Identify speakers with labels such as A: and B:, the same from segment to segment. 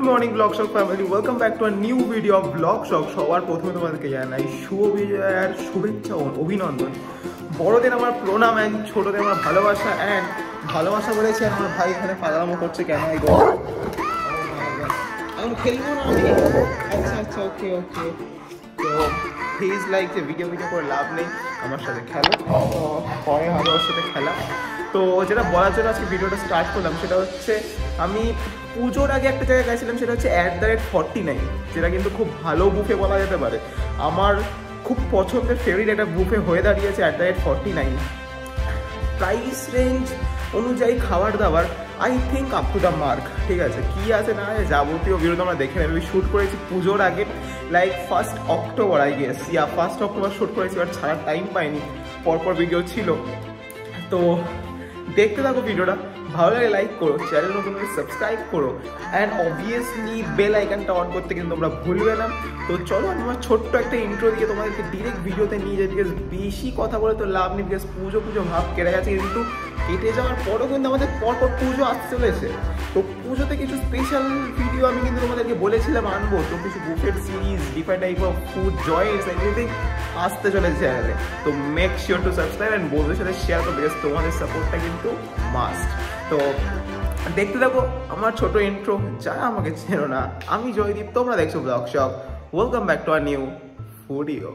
A: Morning blog shock family, welcome back to a new video of blog shock. সবার প্রথমে তোমাদেরকে জানাই শুভ বিজয়ার শুভেচ্ছা ও অভিনন্দন। বড়দের আমার প্রণাম অ্যান্ড ছোটদের আমার ভালোবাসা। অ্যান্ড ভালোবাসা বলেছে আমার ভাই এখানে পালামো করছে কেন? আমি খেলবো না আমি। আচ্ছা ওকে ওকে। তো প্লিজ লাইক যে ভিডিও করে লাভ নেই, আমার সাথে খেলো, পরে হবে ওর সাথে খেলা। তো যেটা বলার জন্য আজকে ভিডিওটা স্টার্ট করলাম সেটা হচ্ছে আমি পুজোর আগে একটা জায়গায় গেছিলাম, সেটা হচ্ছে @49, যেটা কিন্তু খুব ভালো বুফে বলা যেতে পারে। আমার খুব পছন্দের ফেভারিট একটা বুফে হয়ে দাঁড়িয়েছে @49। প্রাইস রেঞ্জ অনুযায়ী খাবার দাবার I think up to the mark. ঠিক আছে, কী আছে না আছে যাবতীয় ভিডিও তোমরা দেখে নেবে। আমি শ্যুট করেছি পুজোর আগে, like 1 October I guess, 1 October shoot করেছি, বাট ছাড়ার টাইম পাইনি, পরপর ভিডিও ছিল। তো দেখতে থাকো ভিডিওটা, ভালো লাগে লাইক করো, চ্যানেল নতুন করে সাবস্ক্রাইব করো, অ্যান্ড অবভিয়াসলি বেল আইকনটা অন করতে কিন্তু তোমরা ভুলবে না। তো চলো আমি আমার ছোট্ট একটা ইন্ট্রো দিয়ে তোমাদেরকে ডিরেক্ট ভিডিওতে নিয়ে যাই, বিকজ বেশি কথা বলে তো লাভ নেই, বিকজ পুজো ভাব কেটে গেছে, কিন্তু কেটে যাওয়ার পরও কিন্তু আমাদের পরপর পুজো আসতে চলেছে। তো পুজোতে কিছু স্পেশাল ভিডিও আমি কিন্তু তোমাদেরকে বলেছিলাম আনবো, তো কিছু বুফের series, different type of food joints everything আসতে চলেছে চ্যানেলে। তো make sure to subscribe and বন্ধুদের সাথে শেয়ার করো, বিকজ তোমাদের সাপোর্টটা কিন্তু মাস্ট। তো দেখতে থাকো আমার ছোট ইন্ট্রো। যারা আমাকে চেনো না, আমি জয়দীপ, তোমরা দেখছো blog shock. Welcome back to our new video.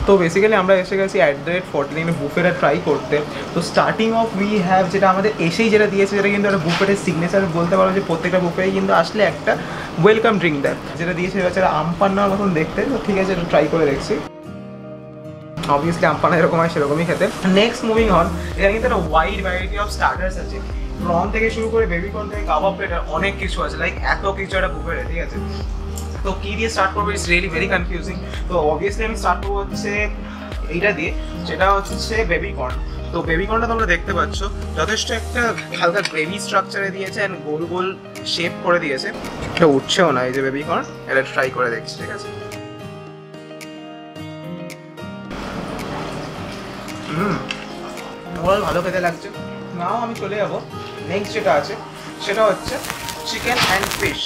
A: তো বেসিক্যালি আমরা এসে গেছি @49 বুফেটা ট্রাই করতে। তো স্টার্টিং অফ উই হ্যাভ, যেটা আমাদের এসেই যেটা দিয়েছে, যেটা কিন্তু একটা বুফেটের সিগনেচার বলতে পারো, যে প্রত্যেকটা বুফেই কিন্তু আসলে একটা ওয়েলকাম ড্রিঙ্ক দেয়, যেটা দিয়েছে বেচারা আমপান্নার মতন দেখতে। তো ঠিক আছে, এটা ট্রাই করে দেখছি। অবভিয়াসলি আমপান্না যেরকম হয় সেরকমই খেতে। নেক্সট মুভিং অন, এটা কিন্তু একটা ওয়াইড ভ্যারাইটি অফ স্টার্টার্স আছে, প্রন থেকে শুরু করে বেবিকর্ন থেকে কাবাব প্লেটার অনেক কিছু আছে, লাইক এত কিছু একটা বুফেটে। ঠিক আছে, তো কী দিয়ে স্টার্ট করবো, ইটস রিয়েলি ভেরি কনফিউজিং। তো অবভিয়াসলি আমি স্টার্ট করবো হচ্ছে এইটা দিয়ে, যেটা হচ্ছে বেবিকর্ন। তো বেবিকর্নটা তোমরা দেখতে পাচ্ছ যথেষ্ট একটা হালকা গ্রেভি স্ট্রাকচারে দিয়েছে, অ্যান্ড গোল গোল শেপ করে দিয়েছে। এটা উঠছেও না, এই যে বেবিকর্ন, এটা ট্রাই করে দেখছি। ঠিক আছে, ওভারঅল ভালো খেতে লাগছে। নাও আমি চলে যাবো নেক্সট যেটা আছে, সেটা হচ্ছে চিকেন অ্যান্ড ফিশ।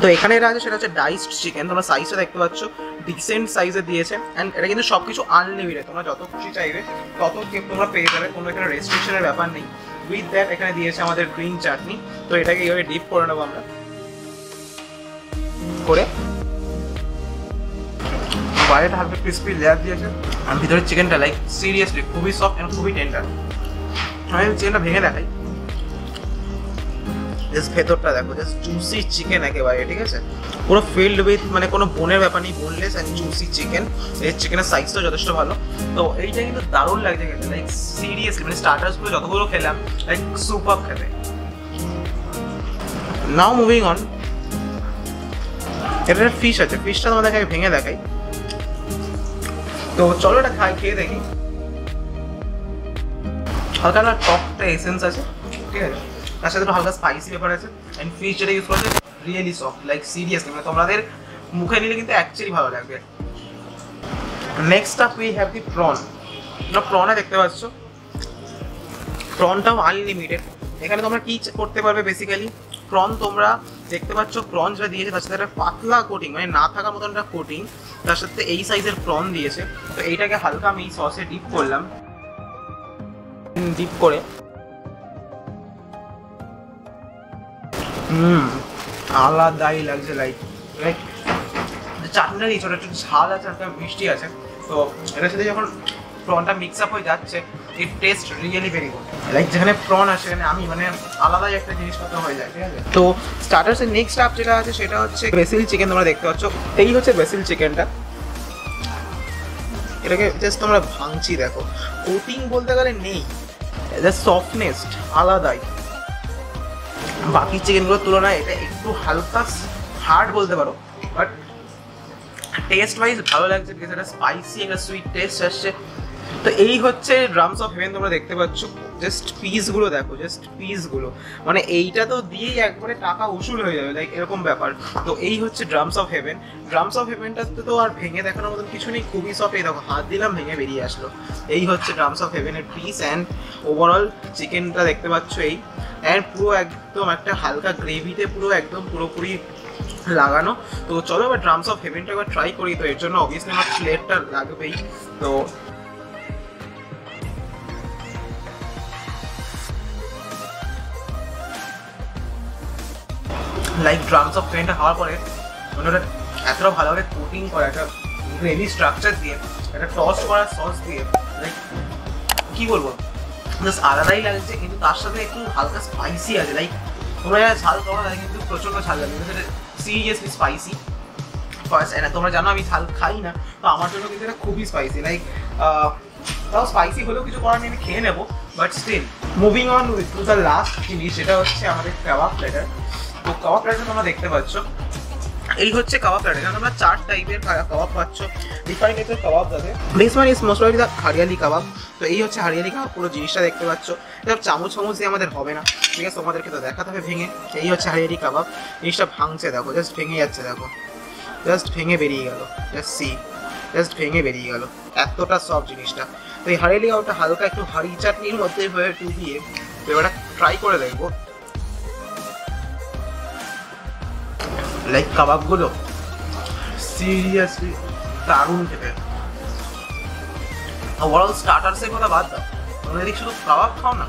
A: তো এখানে এটা আছে, সেটা হচ্ছে ডাইসড চিকেন। তোমরা সাইজটা দেখতে পাচ্ছ, ডিসেন্ট সাইজে দিয়েছে, অ্যান্ড এটা কিন্তু সব কিছু আনলিমিটেড, তোমরা যত খুশি চাইবে তত তোমরা পেয়ে যাবে, কোনো এখানে রেস্ট্রিকশনের ব্যাপার নেই। উইথ দ্যাট এখানে দিয়েছে আমাদের গ্রিন চাটনি। তো এটাকে এইভাবে ডিপ করে নেবো আমরা করে, বাইরেটা হালকা ক্রিস্পি লেয়ার দিয়েছে, আর ভিতরের চিকেনটা লাইক সিরিয়াসলি খুবই সফট অ্যান্ড খুবই টেন্ডার। আমি চিকেনটা ভেঙে দেখাই, জাস্ট ভেতরটা দেখো, জাস্ট জুসি চিকেন একেবারে। ঠিক আছে, পুরো ফিল্ড উইথ, মানে কোনো বোনের ব্যাপার নেই, বোনলেস অ্যান্ড জুসি চিকেন। এই চিকেনের সাইজটাও যথেষ্ট ভালো। তো এইটা কিন্তু দারুণ লাগছে খেতে, লাইক সিরিয়াসলি, মানে স্টার্টার্সগুলো যতগুলো খেলাম লাইক সুপার খেতে। নাও মুভিং অন, এটা ফিশ আছে, ফিশটা তোমাদেরকে আমি ভেঙে দেখাই। তো চলো এটা খেয়ে দেখি। হালকা না টকটা এসেন্স আছে, ঠিক আছে, তার সাথে হালকা স্পাইসি ব্যাপার আছে, অ্যান্ড ফিশ যেটা ইউজ করেছে রিয়েলি সফট, লাইক সিরিয়াসলি, মানে তোমাদের মুখে নিলে কিন্তু অ্যাকচুয়ালি ভালো লাগবে। Next up we have the prawn. তোমরা প্রনে দেখতে পাচ্ছ, প্রনটাও আনলিমিটেড। এখানে তোমরা কি করতে পারবে, বেসিক্যালি প্রন তোমরা দেখতে পাচ্ছ প্রন যেটা দিয়েছে তার সাথে একটা পাতলা কোটিং, মানে না থাকার মতন একটা কোটিং, তার সাথে এই সাইজের প্রন দিয়েছে। তো এইটাকে হালকা আমি এই সসে ডিপ করলাম, ডিপ করে আলাদাই লাগছে। লাইক চাটনিটা দিয়েছে ওটা একটু ঝাল আছে, একটা মিষ্টি আছে। তো এটার সাথে যখন প্রনটা মিক্স আপ হয়ে যাচ্ছে, ইট test really very good. Like যেখানে প্রন আছে সেখানে আমি মানে আলাদাই একটা জিনিসপত্র হয়ে যায়, ঠিক আছে। তো স্টার্টার্সের নেক্সট আপ যেটা আছে সেটা হচ্ছে বেসিল চিকেন। তোমরা দেখতে পাচ্ছ এই হচ্ছে বেসিল চিকেনটা। এটাকে জাস্ট তোমরা ভাঙছি, দেখো কোটিং বলতে গেলে নেই, সফটনেস আলাদাই। বাকি চিকেনগুলোর তুলনায় এটা একটু হালকা হার্ড বলতে পারো, বাট টেস্ট ওয়াইজ ভালো লাগছে, বিকজ এটা স্পাইসি একটা সুইট টেস্ট আসছে। তো এই হচ্ছে ড্রামস অফ হেভেন। তোমরা দেখতে পাচ্ছ জাস্ট পিসগুলো দেখো, জাস্ট পিসগুলো, মানে এইটা তো দিয়েই একবারে টাকা উসুল হয়ে যাবে, লাইক এরকম ব্যাপার। তো এই হচ্ছে drums of heaven. Drums of হেভেনটাতে তো আর ভেঙে দেখানোর মতন কিছু নেই, খুবই সফট। এই দেখো হাত দিলাম ভেঙে বেরিয়ে আসলো। এই হচ্ছে ড্রামস অফ হেভেনের পিস। অ্যান্ড ওভারঅল চিকেনটা দেখতে পাচ্ছ এই, অ্যান্ড পুরো একদম একটা হালকা গ্রেভিতে পুরো একদম পুরোপুরি লাগানো। তো চলো এবার ড্রামস অফ হেভেনটা একবার ট্রাই করি। তো এর জন্য অবভিয়াসলি আমার প্লেটটা লাগবেই। তো লাইক ড্রামস অফ হেভেনটা খাওয়ার পরে ওটা এতটা ভালোভাবে কোটিং করা, একটা গ্রেভি স্ট্রাকচার দিয়ে, একটা টস করা সস দিয়ে, লাইক কি বলবো, জাস্ট আলাদাই লাগছে। কিন্তু তার সাথে একটু হালকা স্পাইসি আছে। লাইক তোমরা যারা ঝাল খাওয়া তাদের কিন্তু প্রচণ্ড ঝাল লাগবে, সেটা সিরিয়াসলি স্পাইসি। ফার্স্ট তোমরা জানো আমি ঝাল খাই না, তো আমার জন্য কিন্তু এটা খুবই স্পাইসি। লাইক তাও স্পাইসি হলেও কিছু করার নেই, আমি খেয়ে নেবো। But still moving on to the last জিনিস, যেটা হচ্ছে আমাদের কাবাব প্লেটার। তো কাবাব প্লেটার তোমরা দেখতে পাচ্ছ এই হচ্ছে কাবাব প্লেটার। এখানে তোমরা 4 টাইপের কাবাব পাচ্ছ, ডিফারেন্ট টাইপের কাবাব আছে। This one is most probably the hariyali kebab. তো এই হচ্ছে হরিয়ালি কাবাব, পুরো জিনিসটা দেখতে পাচ্ছ। এটা চামচ দিয়ে আমাদের হবে না, ঠিক আছে, তোমাদেরকে তো দেখাতে হবে ভেঙে। এই হচ্ছে হরিয়ালি কাবাব, জিনিসটা ভাঙছে দেখো, জাস্ট ভেঙে যাচ্ছে দেখো, জাস্ট ভেঙে বেরিয়ে গেল, জাস্ট সি, জাস্ট ভেঙে বেরিয়ে গেল, এতটা সফট জিনিসটা। তো এই হরিয়ালি কাবাবটা হালকা একটু হাড়ি চাটনির মধ্যে একটু দিয়ে তো এবার ট্রাই করে দেখবো। লাইক কাবাবগুলো সিরিয়াসলি দারুণ খেতে। ওভারঅল স্টার্টার্সের কথা বাদ দাও, তোমরা যদি শুধু কাবাব খাও না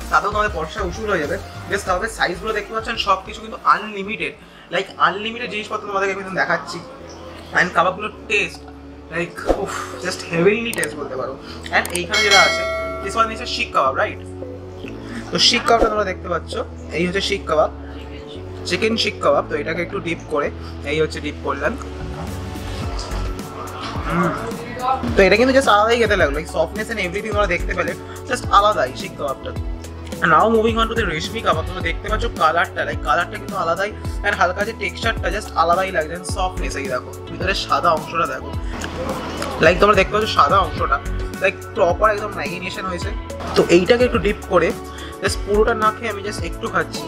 A: তাতেও তোমাদের পয়সা উসুল হয়ে যাবে। বেশ কাবাবের সাইজগুলো দেখতে পাচ্ছেন, সব কিছু কিন্তু আনলিমিটেড, লাইক আনলিমিটেড জিনিসপত্র তোমাদেরকে আমি দেখাচ্ছি। অ্যান্ড কাবাবগুলোর টেস্ট লাইক উফ, জাস্ট হেভেনলি টেস্ট বলতে পারো। অ্যান্ড এইখানে যেটা আছে দিস ওয়ান ইজ শিক কাবাব, রাইট? তো শিক কাবাবটা তোমরা দেখতে পাচ্ছ, এই হচ্ছে শিক কাবাব, চিকেন শিক কাবাব। তো এটাকে একটু ডিপ করে, এই হচ্ছে ডিপ করলাম। তো এটা কিন্তু জাস্ট আলাদাই খেতে লাগলো, লাইক সফটনেস এন্ড এভরিথিং তোমরা দেখতে পেলে, জাস্ট আলাদাই শিক কাবাবটা। Now moving on to the reshmi kebab. তোমরা দেখতে পাচ্ছ কালারটা, লাইক কালারটা কিন্তু আলাদাই, অ্যান্ড হালকা যে টেক্সচারটা জাস্ট আলাদাই লাগছে। সফটনেস এই দেখো, ভিতরে সাদা অংশটা দেখো, লাইক তোমরা দেখতে পাচ্ছ সাদা অংশটা লাইক প্রপার একদম ম্যাগিনেশন হয়েছে। তো এইটাকে একটু ডিপ করে জাস্ট পুরোটা না খেয়ে আমি জাস্ট একটু খাচ্ছি।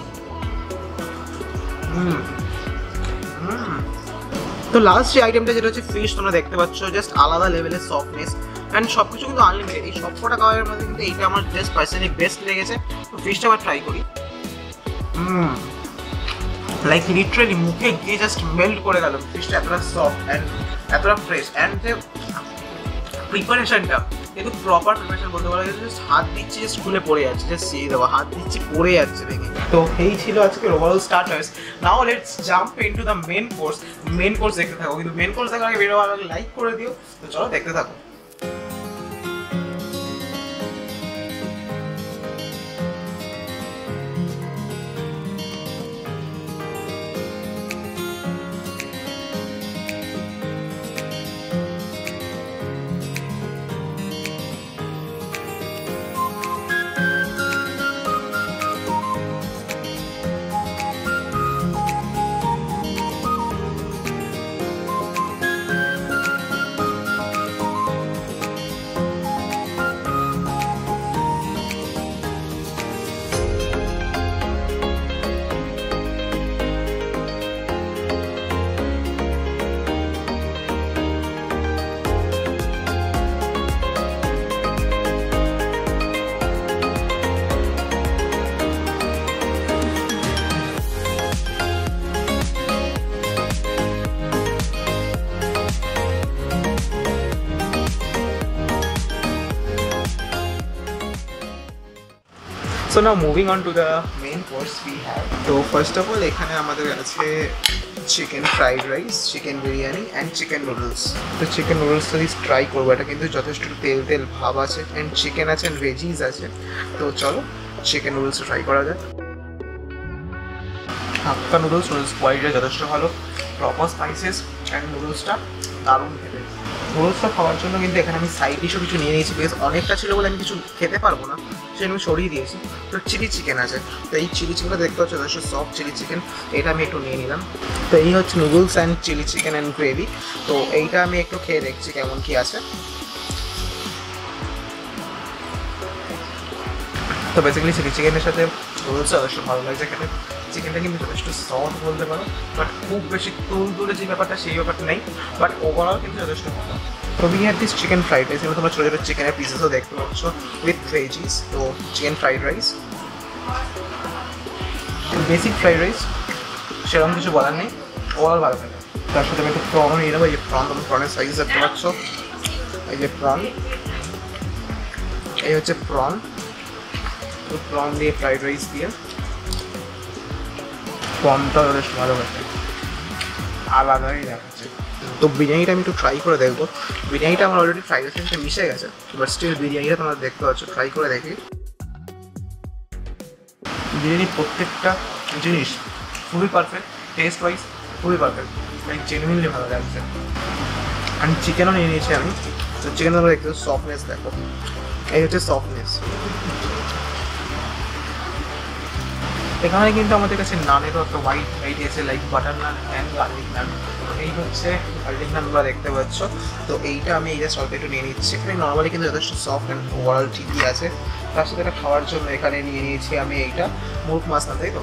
A: তো লাস্ট যে আইটেমটা যেটা হচ্ছে ফিশ, তোমরা দেখতে পাচ্ছ জাস্ট আলাদা লেভেলের সফটনেস, অ্যান্ড সব কিছু কিন্তু আনলিমিটেড। এই সবকটা খাবারের মধ্যে কিন্তু এইটা আমার জাস্ট পার্সোনালি বেস্ট লেগেছে। তো ফিশটা আবার ট্রাই করি। লাইক লিটারালি মুখে গিয়ে জাস্ট মেল্ট করে গেল। ফিশটা এতটা সফট অ্যান্ড এতটা ফ্রেশ, অ্যান্ড যে প্রিপারেশনটা কিন্তু প্রপার প্রিপারেশন বলতে পারো, জাস্ট হাত দিচ্ছি জাস্ট খুলে পড়ে যাচ্ছে, জাস্ট সেই দেবো হাত দিচ্ছি পড়ে যাচ্ছে ভেঙে। তো এই ছিল আজকে overall starters. Now let's jump into the main course. Main course দেখতে থাকো, কিন্তু মেন কোর্স দেখার আগে ভিডিও ভালো লাগলে লাইক করে দিও। তো চলো দেখতে থাকো। So now moving on to the main course we have. So first of all এখানে আমাদের আছে chicken fried rice, chicken biryani and chicken noodles. তো চিকেন নুডলসটা ট্রাই করবো, এটা কিন্তু যথেষ্ট তেল তেল ভাব আছে অ্যান্ড চিকেন আছে অ্যান্ড ভেজিস আছে। তো চলো চিকেন নুডলসটা ট্রাই করা যাক। হাক্কা নুডলস কোয়ালিটিটা যথেষ্ট ভালো, প্রপার স্পাইসেস অ্যান্ড নুডলসটা দারুণ খেতে। নুডলসটা খাওয়ার জন্য কিন্তু এখানে আমি সাইড ডিশও কিছু নিয়ে নিয়েছি, বিকজ অনেকটা ছিল বলে আমি কিছু খেতে পারবো না, সেটা আমি সরিয়ে দিয়েছি। তো চিলি চিকেন আছে, তো এই চিলি চিকেনটা দেখতে হচ্ছে যথেষ্ট সফট চিলি চিকেন, এটা আমি একটু নিয়ে নিলাম। তো এই হচ্ছে noodles and chilli chicken and gravy. তো এইটা আমি একটু খেয়ে দেখছি কেমন কি আছে। তো বেসিক্যালি চিলি চিকেনের সাথে নুডলসটা যথেষ্ট ভালো লাগছে এখানে। চিকেনটা কিন্তু যথেষ্ট সফট বলতে পারো, বাট খুব বেশি তুলতুলে যে ব্যাপারটা সেই ব্যাপারটা নেই, বাট ওভারঅল কিন্তু যথেষ্ট ভালো। তো we have this chicken fried rice, এবার তোমরা ছোটো ছোটো চিকেনের পিসেসও দেখতে পাচ্ছ উইথ ভেজিস। তো chicken fried rice, basic fried rice, সেরকম কিছু বলার নেই, ওভারঅল ভালো লাগে। তার সাথে আমি একটু প্রনও নিয়ে নেবো। এই যে প্রন, তোমরা প্রনের সাইজ দেখতে পাচ্ছ, এই যে প্রন, এই হচ্ছে প্রন। তো প্রন দিয়ে ফ্রাইড রাইস দিয়ে, প্রনটা যথেষ্ট ভালো লাগছে, আলাদাই দেখাচ্ছে। তো বিরিয়ানিটা আমি একটু ট্রাই করে দেখবো। বিরিয়ানিটা আমার অলরেডি ফ্রাইড রাইসের সাথে মিশে গেছে, বাট স্টিল বিরিয়ানিটা তোমরা দেখতে পাচ্ছ, ট্রাই করে দেখি। বিরিয়ানির প্রত্যেকটা জিনিস খুবই পারফেক্ট, টেস্ট ওয়াইজ খুবই পারফেক্ট, লাইক জেনুইনলি ভালো লাগছে। অ্যান্ড চিকেনও নিয়ে নিয়েছি আমি। তো চিকেন তোমরা দেখতে সফটনেস দেখো, এই হচ্ছে সফটনেস। এখানে কিন্তু আমাদের কাছে নানেরও একটা হোয়াইট ভ্যারাইটি আছে, like butter naan and garlic naan. এই হচ্ছে গার্লিক নানগুলো দেখতে পাচ্ছ। তো এইটা আমি এই জাস্ট অল্প একটু নিয়ে নিচ্ছি। এখানে নর্মালি কিন্তু যথেষ্ট সফট অ্যান্ড ওভারঅল ঠিকই আছে। তার সাথে এটা খাওয়ার জন্য এখানে নিয়ে নিয়েছি আমি এইটা মুরগ মাছলা, তাই তো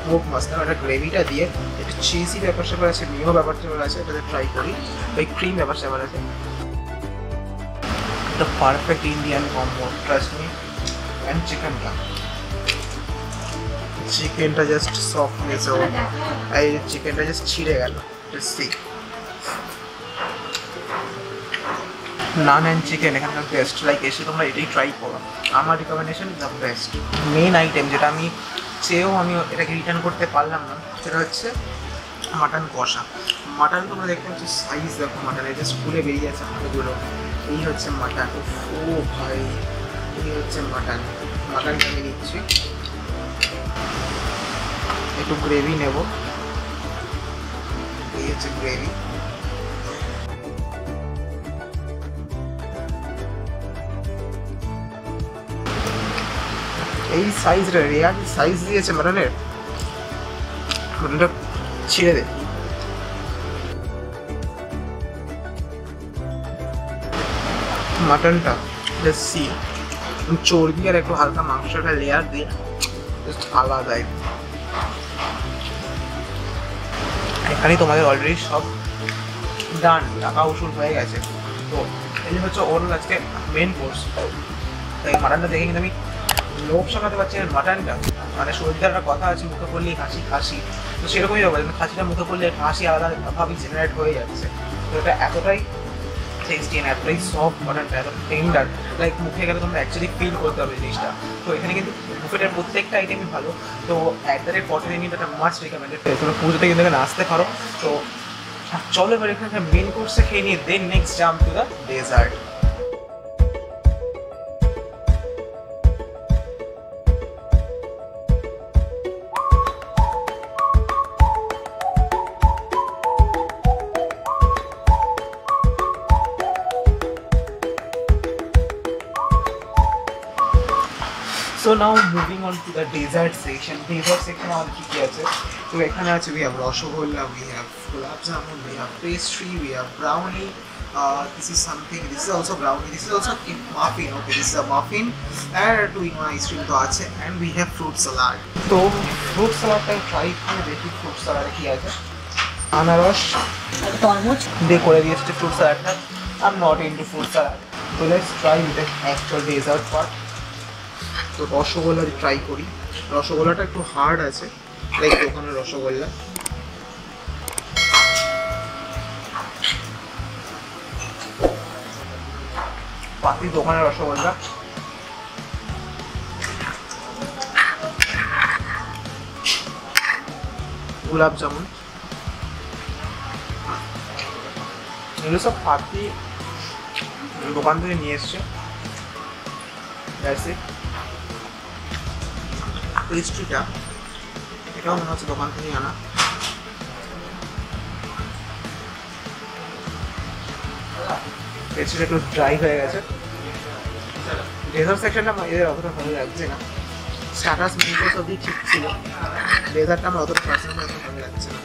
A: মুরগ মাছলা। এটা গ্রেভিটা দিয়ে একটু চিজি ব্যাপার স্যাপার আছে, মিও ব্যাপার স্যাপার আছে, এটাতে ট্রাই করি। ওই ক্রিম ব্যাপার স্যাপার আছে, এটা perfect Indian combo, trust me. And চিকেনটা, চিকেনটা জাস্ট সফটনেস, এই চিকেনটা জাস্ট ছিঁড়ে গেল। নান অ্যান্ড চিকেন এখানকার বেস্ট, লাইক এসে তোমরা এটাই ট্রাই করো, আমার recommendation the best. Main item যেটা আমি চেয়েও আমি এটাকে রিটার্ন করতে পারলাম না, সেটা হচ্ছে মাটন কষা। মাটন তোমরা দেখতে পাচ্ছ, সাইজ দেখো মাটনের, জাস্ট ফুলে বেরিয়ে যাচ্ছে হাতগুলো। এই হচ্ছে মাটন, ও ভাই, এই হচ্ছে মাটন। মাটনটা আমি নিচ্ছি, একটু গ্রেভি নেব। এই হচ্ছে গ্রেভি। এই সাইজটা রেয়ার সাইজ দিয়েছে মাটনের, মাটনটা ছিঁড়ে দে। মাটনটা জাস্ট সি, চর্বি আর একটু হালকা মাংসটা লেয়ার দিয়ে জাস্ট আলাদাই। এখানেই তোমাদের অলরেডি সব ডান, টাকা উসুল হয়ে গেছে। তো এই হচ্ছে ওর আজকে মেন কোর্স। এই মাটনটা দেখে কিন্তু আমি লোভ সামলাতে পারছি না। মাটনটা মানে শরীরটার একটা কথা আছে, মুখে পড়লেই হাসি খাসি, তো সেরকমই ব্যাপার, খাসিটা মুখে পড়লে হাসি আলাদাভাবেই জেনারেট হয়ে যাচ্ছে। তো এটা এতটাই টেস্টি অ্যান্ড এতটাই সফট, মাটনটা এত টেন্ডার, লাইক মুখে গেলে তোমরা অ্যাকচুয়ালি ফিল করতে হবে জিনিসটা। তো এখানে কিন্তু বুফেটের প্রত্যেকটা আইটেমই ভালো। তো @40 একটা মাস্ট রিকমেন্ডেড। তোমরা পুজোতে কিন্তু এখানে আসতে পারো। তো চলো এবার এখানে মেন কোর্সে খেয়ে নিয়ে then next jump to the dessert. So now moving on to the dessert section. Dessert section আমাদের কি কি আছে? তো এখানে আছে we have rasgulla, we have gulab jamun, we have pastry, we have brownie. This is something. This is also brownie. This is also a muffin. Okay, this is a muffin. And 2-in-1 ice cream তো আছে. And we have fruit salad. তো fruit salad-টা try করে দেখি fruit salad কি আছে। আনারস, তরমুজ দিয়ে করে দিয়েছে fruit salad-টা। I'm not into fruit salad. So let's try with the actual dessert part. তো রসগোল্লা ট্রাই করি। রসগোল্লাটা একটু হার্ড আছে, লাইক দোকানের রসগোল্লা। পাতি দোকানের রসগোল্লা গোলাপ জামুন, এগুলো সব পাতি দোকান থেকে নিয়ে এসছে। পেস্ট্রিটা এটাও মনে হচ্ছে দোকান থেকে আনা। পেস্ট্রিটা একটু ড্রাই হয়ে গেছে। ডেজার্ট সেকশনটা এদের অতটা ভালো লাগছে না। স্টার্টার্স মেন কোর্স অবধি ঠিক ছিল, ডেজার্টটা আমার অতটা পার্সোনালি ভালো লাগছে না।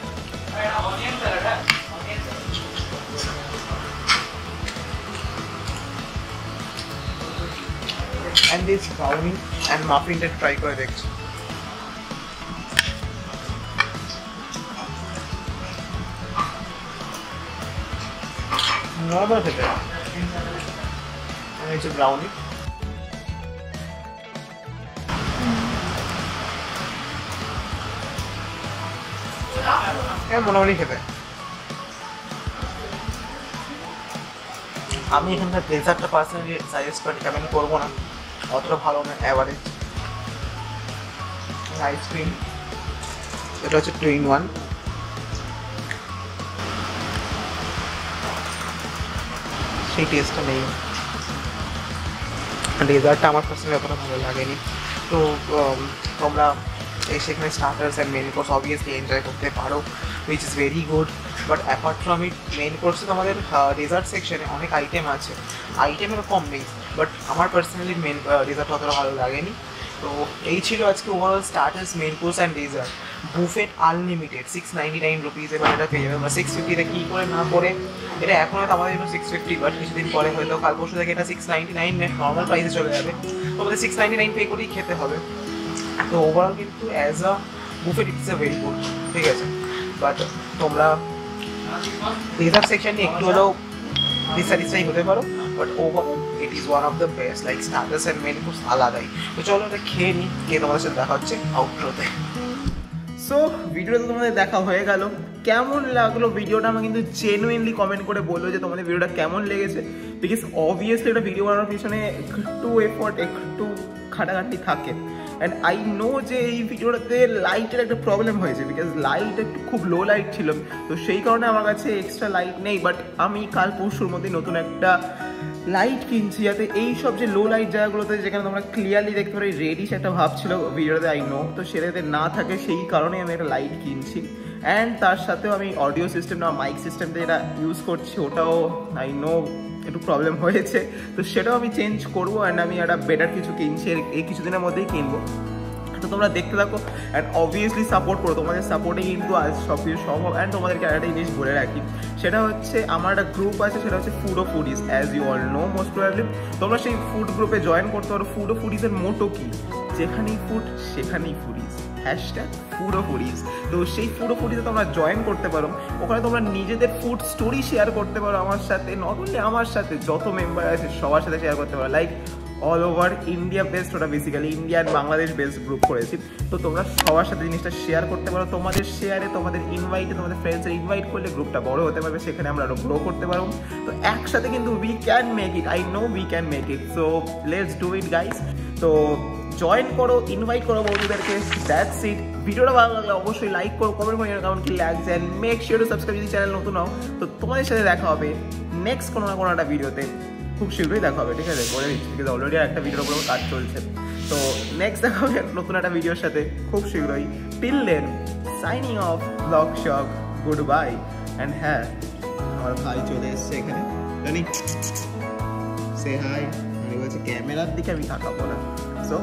A: And this brownie and muffin টা ট্রাই করে দেখছি। নরমাল খেতে, এই যে ব্রাউনি মোটামুটি খেতে। আমি এখানকার ডেজার্টটা পার্সোনালি সাজেস্ট করি, রেকমেন্ড করবো না, অতটা ভালো না, অ্যাভারেজ। আইসক্রিম এটা হচ্ছে 2-in-1, সেই টেস্টটা নেই। ডেজার্টটা আমার পার্সোনালি অতটা ভালো লাগেনি। তো তোমরা সেখানে starters and main course obviously enjoy করতে পারো, which is very good. But apart from it main কোর্সে তোমাদের ডেজার্ট সেকশনে অনেক আইটেম আছে, আইটেমের কম নেই, বাট আমার পার্সোনালি মেন ডেজার্ট অতটা ভালো লাগেনি। তো এই ছিল আজকে overall starters, main course and dessert. Buffet unlimited 699 rupees, এবার এটা পেয়ে যাবে। আমরা 650 কী করে না করে, এটা এখন হয়তো আমাদের জন্য 650, বাট কিছুদিন পরে হয়তো কাল পরশু থেকে এটা 699 নর্মাল প্রাইসে চলে যাবে। তোমাদের 699 পে করেই খেতে হবে। তো ওভারঅল কিন্তু as a buffet it's a very good, ঠিক আছে। বাট তোমরা ডেজার্ট সেকশন নিয়ে একটু হলেও ডিসস্যাটিসফাই হতে পারো, but overall it is one of the best. Like starters and main course আলাদাই। তো চলো এটা খেয়ে নিই, খেয়ে তোমাদের সাথে দেখা হচ্ছে আউটরোতে। সো ভিডিওটা তোমাদের দেখা হয়ে গেল, কেমন লাগলো ভিডিওটা আমাকে কিন্তু জেনুইনলি কমেন্ট করে বললো যে তোমাদের ভিডিওটা কেমন লেগেছে। বিকজ অবভিয়াসলি এটা ভিডিও বানানোর পিছনে একটু এফোর্ট, একটু খাটাখাটি থাকে। অ্যান্ড আই নো যে এই ভিডিওটাতে লাইটের একটা প্রবলেম হয়েছে, বিকজ লাইট একটু খুব লো লাইট ছিল, তো সেই কারণে আমার কাছে এক্সট্রা লাইট নেই। বাট আমি কাল পরশুর মধ্যে নতুন একটা লাইট কিনছি, যাতে এই সব যে লো লাইট জায়গাগুলোতে যেখানে তোমরা ক্লিয়ারলি দেখতে পারো রেডিশ একটা ভাব ছিল ভিডিওতে, আই নো, তো সেটাতে না থাকে, সেই কারণে আমি একটা লাইট কিনছি। অ্যান্ড তার সাথেও আমি অডিও সিস্টেম না মাইক সিস্টেমটা যেটা ইউজ করছি ওটাও আই নো একটু প্রবলেম হয়েছে, তো সেটাও আমি চেঞ্জ করবো। অ্যান্ড আমি একটা বেটার কিছু কিনছি, এই কিছুদিনের মধ্যেই কিনবো। তো তোমরা দেখতে থাকো অ্যান্ড অবভিয়াসলি সাপোর্ট করো, তোমাদের সাপোর্টে কিন্তু আজ সব কিছু সম্ভব। অ্যান্ড তোমাদেরকে একটা জিনিস বলে রাখি, সেটা হচ্ছে আমার একটা গ্রুপ আছে, সেটা হচ্ছে ফুড ও foodies, as you all know most probably. তোমরা সেই ফুড গ্রুপে জয়েন করতে পারো। ফুড ও ফুডিজের মোটো কি, যেখানেই ফুড সেখানেই ফুডিজ, হ্যাশট্যাগ ফুড ও ফুডিজ। তো সেই ফুড ও ফুডিজে তোমরা জয়েন করতে পারো, ওখানে তোমরা নিজেদের ফুড স্টোরি শেয়ার করতে পারো আমার সাথে, নট অনলি আমার সাথে, যত মেম্বার আছে সবার সাথে শেয়ার করতে পারো। Like all over India best, ওটা basically India and Bangladesh best group করেছি। তো তোমরা সবার সাথে জিনিসটা শেয়ার করতে পারো, তোমাদের শেয়ারে, তোমাদের ইনভাইটে, তোমাদের ফ্রেন্ডসের ইনভাইট করলে গ্রুপটা বড় হতে পারবে, সেখানে আমরা আরও গ্রো করতে পারবো। তো একসাথে কিন্তু we can make it, I know we can make it. So let's do it guys. তো জয়েন করো, ইনভাইট করো বন্ধুদেরকে, দ্যাটস ইট। ভিডিওটা ভালো লাগলে অবশ্যই লাইক করো, কমেন্ট করে কেমন কি লাগছে, and make sure to subscribe যদি চ্যানেল নতুন হও। তো তোমাদের সাথে দেখা হবে নেক্সট কোনো না কোনো একটা ভিডিওতে, খুব শীঘ্রই দেখা হবে, ঠিক আছে, বলে দিচ্ছি, বিকজ অলরেডি একটা ভিডিওর উপর কাজ চলছে। তো নেক্সট দেখা হবে নতুন একটা ভিডিওর সাথে খুব শীঘ্রই। Till then signing off, blog shock, good bye. And হ্যাঁ, আমার ভাই চলে এসছে এখানে, জানি সে হাই, আমি বলছি ক্যামেরার দিকে আমি তাকাবো না। সো